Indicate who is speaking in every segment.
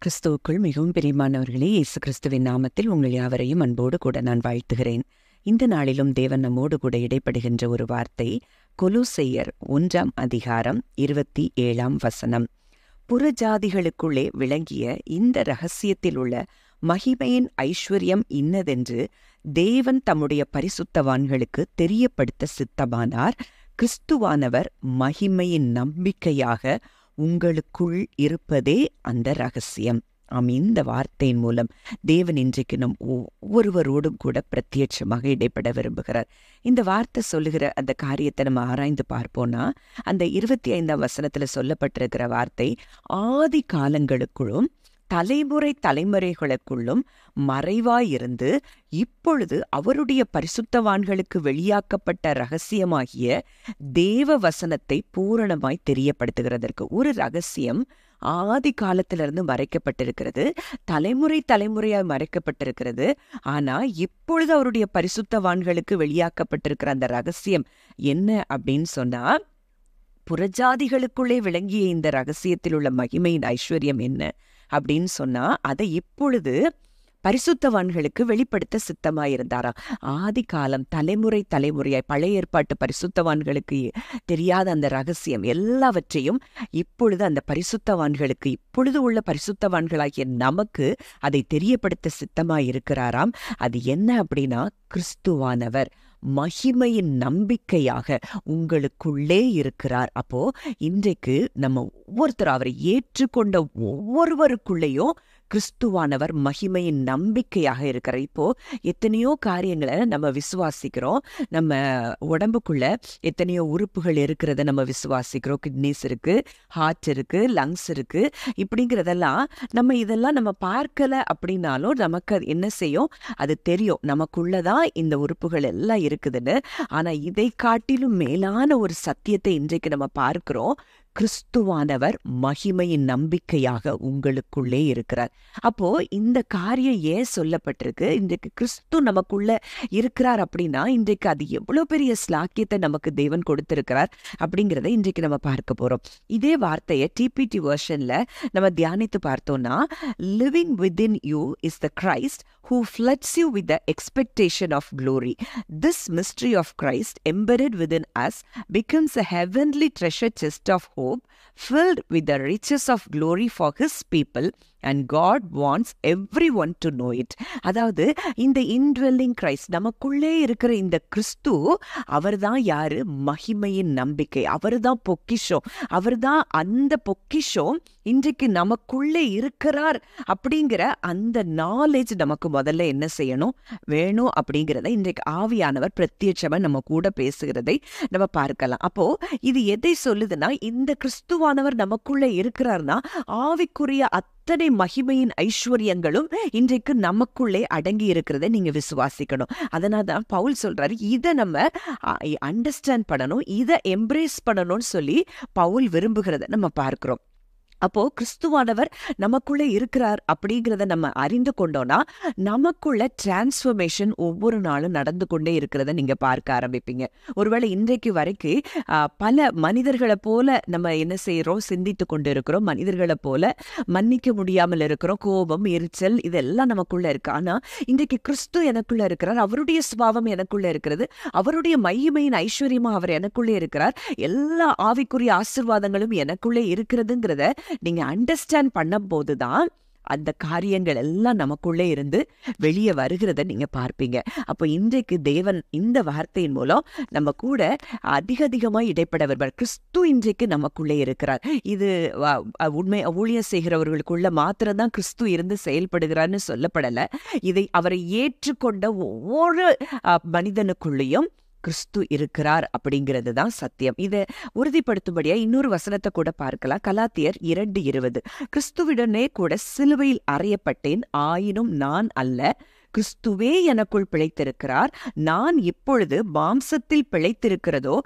Speaker 1: கிறிஸ்துவுக்குள் மிகவும் பிரியமானவர்களே, இயேசு கிறிஸ்துவின் நாமத்தில் உங்கள் யாவரையும் அன்போடு கூட நான் வாழ்த்துகிறேன். இந்த நாளிலும் தேவன் நம்மோடு கூட இடைப்படுகின்ற ஒரு வார்த்தை கொலோசையர் 1:27 புறஜாதிகளுக்குள்ளே விளங்கிய இந்த இரகசியத்தில் உள்ள மகிமையின் ஐஸ்வர்யம் இன்னதென்று தேவன் தம்முடைய பரிசுத்தவான்களுக்கு தெரியப்படுத்த சித்தமானார். கிறிஸ்துவானவர் மகிமையின் நம்பிக்கையாக உங்களுக்குள் இருப்பதே அந்த ரகசியம். இந்த வார்த்தையின் மூலம் தேவன் இன்றைக்கு நம் ஒவ்வொருவரோடும் கூட பிரத்யட்சமாக இடைப்பட விரும்புகிறார். இந்த வார்த்தை சொல்லுகிற அந்த காரியத்தை நம்ம ஆராய்ந்து பார்ப்போம்னா, அந்த 25 சொல்லப்பட்டிருக்கிற வார்த்தை ஆதி காலங்களுக்குள்ளும் தலைமுறைகளுக்குள்ளும் மறைவாயிருந்து இப்பொழுது அவருடைய பரிசுத்தவான்களுக்கு வெளியாக்கப்பட்ட ரகசியமாகிய தேவ வசனத்தை பூரணமாய் தெரியப்படுத்துகிறதற்கு. ஒரு ரகசியம் ஆதி காலத்திலிருந்து மறைக்கப்பட்டிருக்கிறது, தலைமுறையாய் மறைக்கப்பட்டிருக்கிறது. ஆனா இப்பொழுது அவருடைய பரிசுத்தவான்களுக்கு வெளியாக்கப்பட்டிருக்கிற அந்த ரகசியம் என்ன அப்படின்னு சொன்னா, புறஜாதிகளுக்குள்ளே விளங்கிய இந்த ரகசியத்தில் உள்ள மகிமையின் ஐஸ்வர்யம் என்ன அப்படின்னு சொன்னா, அதை இப்பொழுது பரிசுத்தவான்களுக்கு வெளிப்படுத்த சித்தமாயிருந்தாராம். ஆதி காலம் தலைமுறையாய் பழைய ஏற்பாட்டு பரிசுத்தவான்களுக்கு தெரியாத அந்த ரகசியம் எல்லாவற்றையும் இப்பொழுது அந்த பரிசுத்தவான்களுக்கு, இப்பொழுது உள்ள பரிசுத்தவான்களாகிய நமக்கு அதை தெரியப்படுத்த சித்தமாயிருக்கிறாராம். அது என்ன அப்படின்னா, கிறிஸ்துவானவர் மகிமையின் நம்பிக்கையாக உங்களுக்குள்ளே இருக்கிறார். அப்போ இன்றைக்கு நம்ம ஒவ்வொருத்தரும் அவரை ஏற்றுக்கொண்ட ஒவ்வொருவருக்குள்ளேயும் கிறிஸ்துவானவர் மகிமையின் நம்பிக்கையாக இருக்கிறார். இப்போ எத்தனையோ காரியங்களை நம்ம விசுவாசிக்கிறோம். நம்ம உடம்புக்குள்ள எத்தனையோ உறுப்புகள் இருக்கிறத நம்ம விசுவாசிக்கிறோம். கிட்னிஸ் இருக்கு, ஹார்ட் இருக்கு, லங்ஸ் இருக்கு. இப்படிங்கிறதெல்லாம் இதெல்லாம் நம்ம பார்க்கல அப்படின்னாலும் நமக்கு என்ன செய்யும், அது தெரியும், நமக்குள்ளதான் இந்த உறுப்புகள் எல்லாம் இருக்குதுன்னு. ஆனா இதை காட்டிலும் மேலான ஒரு சத்தியத்தை இன்றைக்கு நம்ம பார்க்கிறோம். கிறிஸ்துவானவர் மகிமையின் நம்பிக்கையாக உங்களுக்குள்ளே இருக்கிறார். அப்போ இந்த காரியம் ஏன் சொல்லப்பட்டிருக்கு? இன்றைக்கு கிறிஸ்து நமக்குள்ள இருக்கிறார் அப்படின்னா இன்றைக்கு அது எவ்வளவு பெரிய ஸ்லாக்கியத்தை நமக்கு தேவன் கொடுத்திருக்கிறார் அப்படிங்கிறத இன்றைக்கு நம்ம பார்க்க போறோம். இதே வார்த்தையை TPT வெர்ஷன்ல நம்ம தியானித்து பார்த்தோம்னா, living within you is the Christ who floods you with the expectation of glory. This mystery of Christ embedded within us becomes a heavenly treasure chest of hope filled with the riches of glory for his people, and God wants everyone to know it. அதாவது இந்த indwelling Christ, நமக்குள்ளே இருக்கிற இந்த கிறிஸ்து, அவர்தான் யாரு? மகிமையின் நம்பிக்கை. அவர்தான் பொக்கிஷம். அவர்தான் அந்த பொக்கிஷம் இன்றைக்கு நமக்குள்ளே இருக்கிறார் அப்படிங்கிற அந்த நாலேஜ் நமக்கு முதல்ல என்ன செய்யணும், வேணும் அப்படிங்கிறத இன்றைக்கு ஆவியானவர் பிரத்யட்சமா நம்ம கூட பேசுகிறதை நம்ம பார்க்கலாம். அப்போ இது எதை சொல்லுதுன்னா, இந்த கிறிஸ்துவானவர் நமக்குள்ளே இருக்கிறார்னா ஆவிக்குரிய அத்தனை மகிமையின் ஐஸ்வர்யங்களும் இன்றைக்கு நமக்குள்ளே அடங்கி இருக்கிறத நீங்க விசுவாசிக்கணும். அதனால்தான் பவுல் சொல்றாரு, இதை நம்ம அண்டர்ஸ்டாண்ட் பண்ணணும், இதை எம்ப்ரேஸ் பண்ணணும்னு சொல்லி பவுல் விரும்புகிறத நம்ம பார்க்கிறோம். அப்போ கிறிஸ்துவானவர் நமக்குள்ளே இருக்கிறார் அப்படிங்கிறத நம்ம அறிந்து கொண்டோம்னா நமக்குள்ள டிரான்ஸ்ஃபர்மேஷன் ஒவ்வொரு நாளும் நடந்து கொண்டே இருக்கிறத நீங்க பார்க்க ஆரம்பிப்பீங்க. ஒருவேளை இன்றைக்கு வரைக்கும் பல மனிதர்களை போல நம்ம என்ன செய்யறோம், சிந்தித்து கொண்டு இருக்கிறோம். மனிதர்களை போல மன்னிக்க முடியாமல் இருக்கிறோம். கோபம், எரிச்சல் இதெல்லாம் நமக்குள்ள இருக்கு. ஆனா இன்றைக்கு கிறிஸ்து எனக்குள்ள இருக்கிறார், அவருடைய சுபாவம் எனக்குள்ள இருக்கிறது, அவருடைய மகிமையின் ஐஸ்வர்யமா அவர் எனக்குள்ளே இருக்கிறார், எல்லா ஆவிக்குரிய ஆசீர்வாதங்களும் எனக்குள்ளே இருக்கிறதுங்கிறத நீங்க அண்டர்ஸ்டாண்ட் பண்ண போதுதான் அந்த காரியங்கள் எல்லாம் நமக்குள்ளே இருந்து வெளியே வருகிறத நீங்க பார்ப்பீங்க. அப்போ இன்றைக்கு தேவன் இந்த வார்த்தையின் மூலம் நம்ம கூட அதிகமாய் இடைப்பட வருவார். கிறிஸ்து இன்றைக்கு நமக்குள்ளே இருக்கிறார். இது உண்மை ஊழியம் செய்கிறவர்களுக்குள்ள மாத்திரம்தான் கிறிஸ்து இருந்து செயல்படுகிறார்னு சொல்லப்படல. இதை அவரை ஏற்றுக்கொண்ட ஒவ்வொரு மனிதனுக்குள்ளேயும் கிறிஸ்து இருக்கிறார் அப்படிங்கிறது தான் சத்தியம். இதை உறுதிப்படுத்தும்படியா இன்னொரு வசனத்தை கூட பார்க்கலாம். கலாத்தியர் 2:20, கிறிஸ்துவிடனே கூட சிலுவையில் அறையப்பட்டேன், ஆயினும் நான் அல்ல, கிறிஸ்துவே எனக்குள் பிழைத்திருக்கிறார். நான் இப்பொழுது மாம்சத்தில் பிழைத்திருக்கிறதோ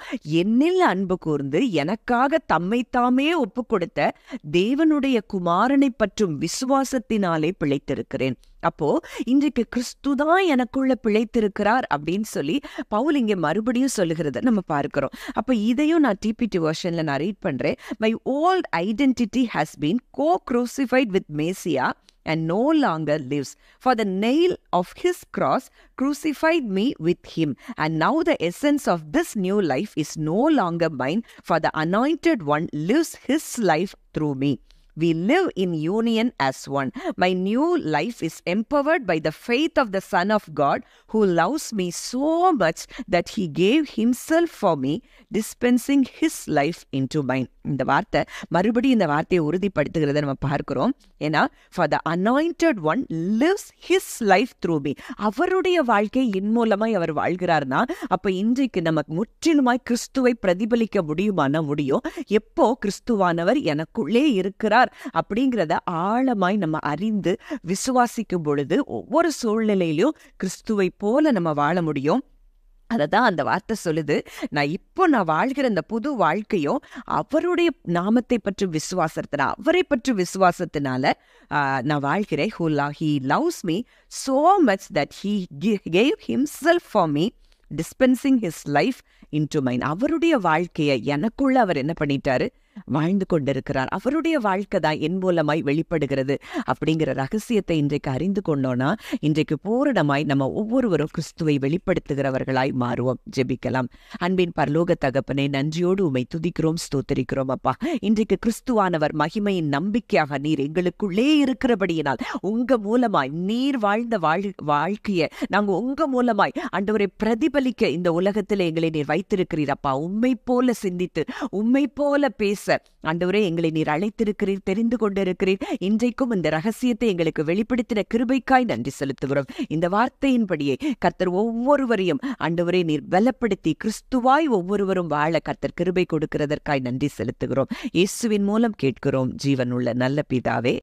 Speaker 1: என்னில் அன்பு கூர்ந்து எனக்காக தம்மை தாமே ஒப்பு கொடுத்த தேவனுடைய குமாரனை பற்றும் விசுவாசத்தினாலே பிழைத்திருக்கிறேன். அப்போ இன்றைக்கு கிறிஸ்துதான் எனக்குள்ள பிழைத்திருக்கிறார் அப்படின்னு சொல்லி பவுல் இங்கே மறுபடியும் சொல்லுகிறத நம்ம பார்க்கிறோம். அப்ப இதையும் நான் டிபிடி வெர்ஷன்ல நான் ரீட் பண்றேன். My old identity has been co-crucified with Messiah and no longer lives. For the nail of his cross crucified me with him. And now the essence of this new life is no longer mine, for the anointed one lives his life through me. We live in union as one. My new life is empowered by the faith of the Son of God, who loves me so much that he gave himself for me, dispensing his life into mine. இந்த வார்த்தை மறுபடியும் இந்த வார்த்தையை உறுதிப்படுத்துகிறத நம்ம பார்க்கிறோம். ஏன்னா for the anointed one lives his life through me. அவருடைய வாழ்க்கை என் மூலமாய் அவர் வாழ்கிறார்னா அப்ப இன்றைக்கு நமக்கு முற்றிலுமாய் கிறிஸ்துவை பிரதிபலிக்க முடியுமானா முடியும். எப்போ கிறிஸ்துவானவர் எனக்குள்ளே இருக்கிறார் அப்படிங்கிறத ஆழமாய் நம்ம அறிந்து விசுவாசிக்கும் பொழுது ஒவ்வொரு சூழ்நிலையிலும் கிறிஸ்துவை போல நம்ம வாழ முடியும். அததான் அந்த வார்த்தை சொல்லுது. நான் வாழ்கிற இந்த புது வாழ்க்கையும் அவருடைய நாமத்தை பற்றி விசுவாசத்தினால, அவரை பற்றி விசுவாசத்தினால நான் வாழ்கிறேன். He loves me so much that he gave himself for me, dispensing his life into mine. அவருடைய வாழ்க்கையை எனக்குள்ள அவர் என்ன பண்ணிட்டாரு? வாழ்ந்து கொண்டிருக்கிறார். அவருடைய வாழ்க்கை தான் என் மூலமாய் வெளிப்படுகிறது அப்படிங்கிற ரகசியத்தை இன்றைக்கு அறிந்து கொண்டோம்னா இன்றைக்கு பூரணமாய் நம்ம ஒவ்வொருவரும் கிறிஸ்துவை வெளிப்படுத்துகிறவர்களாய் மாறுவோம். ஜெபிக்கலாம். அன்பின் பரலோக தகப்பனே, நன்றியோடு உம்மை துதிக்கிறோம், ஸ்தோத்திரிக்கிறோம். அப்பா, இன்றைக்கு கிறிஸ்துவானவர் மகிமையின் நம்பிக்கையாக நீர் எங்களுக்குள்ளே இருக்கிறபடியினால் உங்க மூலமாய் நீர் வாழ்ந்த வாழ்க்கையை நாங்க உங்க மூலமாய் ஆண்டவரை பிரதிபலிக்க இந்த உலகத்தில் எங்களை நீர் வைத்திருக்கிறீர். அப்பா, உம்மை போல சிந்தித்து உம்மை போல பேச ஆண்டவரே எங்களை நீர் அழைத்திருக்கிறீர், தெரிந்து கொண்டிருக்கிறீர். இன்றைக்கும் இந்த ரகசியத்தை எங்களுக்கு வெளிப்படுத்தின கிருபைக்காய் நன்றி செலுத்துகிறோம். இந்த வார்த்தையின்படியே கர்த்தர் ஒவ்வொருவரையும் ஆண்டவரே நீர் பலப்படுத்தி கிறிஸ்துவாய் ஒவ்வொருவரும் வாழ கர்த்தர் கிருபை கொடுக்கிறதற்காய் நன்றி செலுத்துகிறோம். இயேசுவின் மூலம் கேட்கிறோம் ஜீவனுள்ள நல்ல பிதாவே.